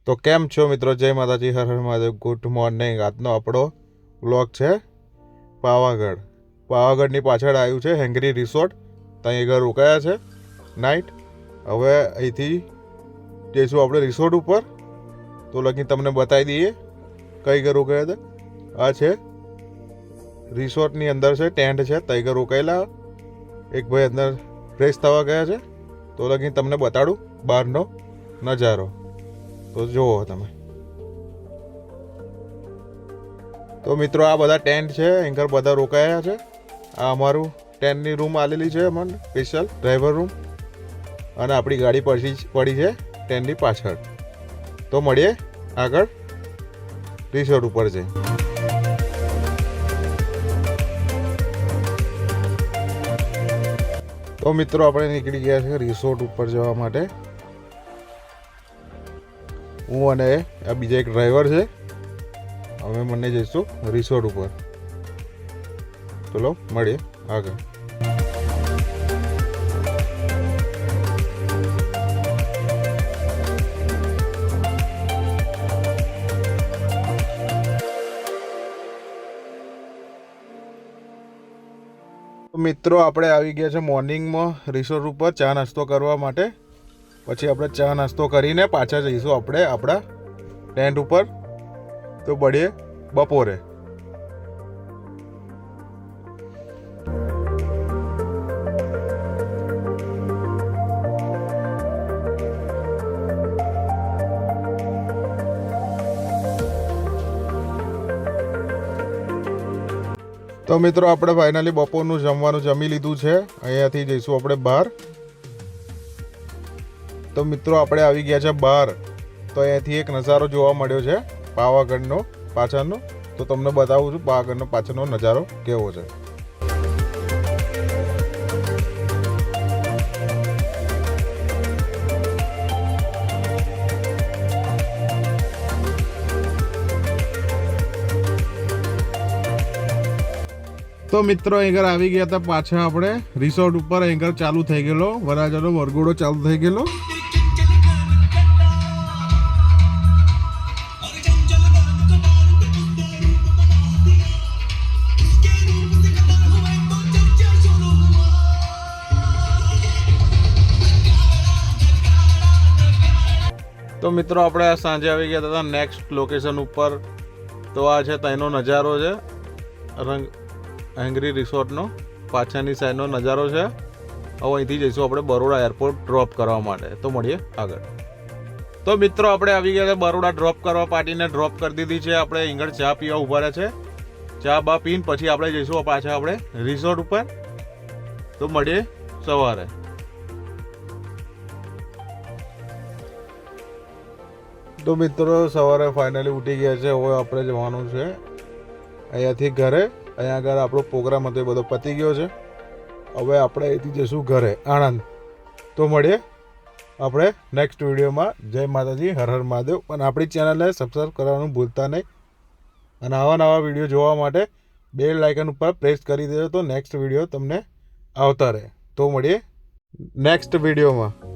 તો કેમ છો મિત્રો? જય માતાજી, હર હર મહાદેવ, ગુડ મોર્નિંગ. આજનો આપણો વ્લોગ છે પાવાગઢની પાછળ આવ્યું છે હેંગરી રિસોર્ટ. ત્યાં આગળ રોકાયા છે નાઇટ. હવે અહીંથી જઈશું આપણે રિસોર્ટ ઉપર. તો લગી તમને બતાવી દઈએ કઈ આગળ રોકાયા હતા. આ છે રિસોર્ટની અંદર છે, ટેન્ટ છે, ત્યાં આગળ રોકાયેલા. એક ભાઈ અંદર ફ્રેશ થવા ગયા છે. તો લગી તમને બતાડું બહારનો નજારો. તો જુઓ તમે. તો મિત્રો આ બધા ટેન્ટ છે, એન્કર બધા રોકાયા છે. આ અમારું ટેન્ટની રૂમ આલેલી છે અમને સ્પેશિયલ ડ્રાઈવર રૂમ. અને આપણી ગાડી પડી છે ટેન્ટની પાછળ. તો મળીએ આગળ રિસોર્ટ ઉપર જઈ. તો મિત્રો આપણે નીકળી ગયા છે રિસોર્ટ ઉપર જવા માટે. હું અને આ બીજા એક ડ્રાઈવર છે. અમે બંને જઈશું રિસોર્ટ ઉપર. ચલો મળીએ આગળ. મિત્રો આપણે આવી ગયા છે મોર્નિંગમાં રિસોર્ટ ઉપર ચા નાસ્તો કરવા માટે. પછી આપણે ચા નાસ્તો કરીને પાછા જઈશું આપણે આપણા ટેન્ટ ઉપર. તો મળીએ બપોરે. તો મિત્રો આપણે ફાઇનલી બપોરનું જમવાનું જમી લીધું છે. અહીંયાથી જઈશું આપણે બહાર. તો મિત્રો આપણે આવી ગયા છે બહાર. તો અહીંયાથી એક નજારો જોવા મળ્યો છે પાવાગઢનો પાછળનો. તો તમને બતાવું છું પાવાગઢનો પાછળનો નજારો કેવો છે. તો મિત્રો અહીં આવી ગયા હતા પાછા આપણે રિસોર્ટ ઉપર. અહીં ચાલુ થઈ ગયેલો વરાજાનો વરઘોડો ચાલુ થઈ ગયેલો. તો મિત્રો આપણે સાંજે આવી ગયા હતા નેક્સ્ટ લોકેશન ઉપર. તો આ છે ત્યાંનો નજારો છે હેંગરી રિસોર્ટનો પાછળની સાઈડનો નજારો છે. હવે અહીંથી જઈશું આપણે બરોડા એરપોર્ટ ડ્રોપ કરવા માટે. તો મળીએ આગળ. તો મિત્રો આપણે આવી ગયા હતા બરોડા ડ્રોપ કરવા. પાર્ટીને ડ્રોપ કરી દીધી છે. આપણે અહીં ચા પીવા ઉભા રહ્યા છે. ચા બા પીને પછી આપણે જઈશું પાછા આપણે રિસોર્ટ ઉપર. તો મળીએ સવારે. તો મિત્રો સવારે ફાઇનલી ઉઠી ગયા છે. હવે આપણે જવાનું છે અહીંયાથી ઘરે. અહીંયા આગળ આપણો પ્રોગ્રામ હતો એ બધો પતી ગયો છે. હવે આપણે અહીંથી જઈશું ઘરે આણંદ. તો મળીએ આપણે નેક્સ્ટ વિડીયોમાં. જય માતાજી, હર હર મહાદેવ. અને આપણી ચેનલને સબસ્ક્રાઈબ કરવાનું ભૂલતા નહીં. અને આવા નવા વિડીયો જોવા માટે બેલ આઇકન ઉપર પ્રેસ કરી દેજો. તો નેક્સ્ટ વિડીયો તમને આવતા રહે. તો મળીએ નેક્સ્ટ વિડીયોમાં.